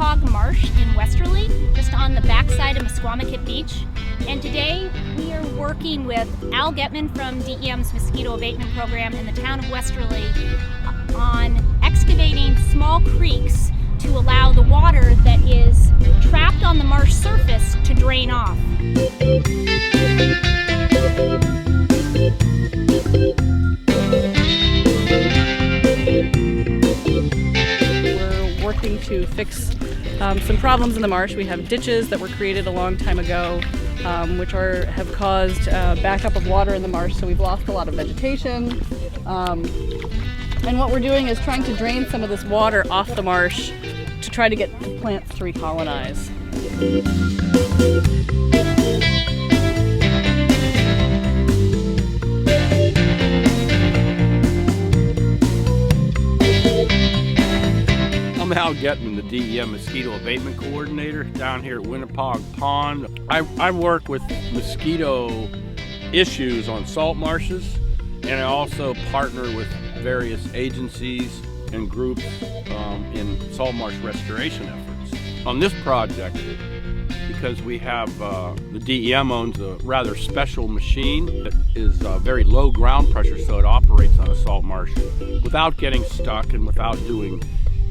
Winnapaug Marsh in Westerly, just on the backside of Mesquamaket Beach. And today we are working with Al Getman from DEM's Mosquito Abatement Program in the town of Westerly on excavating small creeks to allow the water that is trapped on the marsh surface to drain off. We're working to fix some problems in the marsh. We have ditches that were created a long time ago, which have caused backup of water in the marsh, so we've lost a lot of vegetation. And what we're doing is trying to drain some of this water off the marsh to try to get the plants to recolonize. I'm Al Getman, the DEM Mosquito Abatement Coordinator down here at Winnapaug Pond. I work with mosquito issues on salt marshes, and I also partner with various agencies and groups in salt marsh restoration efforts. On this project, because we have, the DEM owns a rather special machine that is very low ground pressure, so it operates on a salt marsh without getting stuck and without doing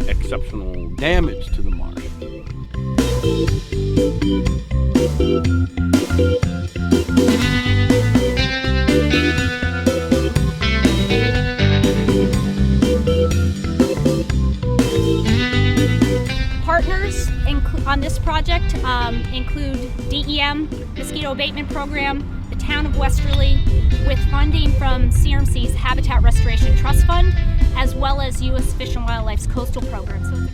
exceptional damage to the marsh. Partners on this project include DEM Mosquito Abatement Program, the town of Westerly, with funding from CRMC's Habitat Restoration Trust Fund, as well as U.S. Fish and Wildlife's coastal program.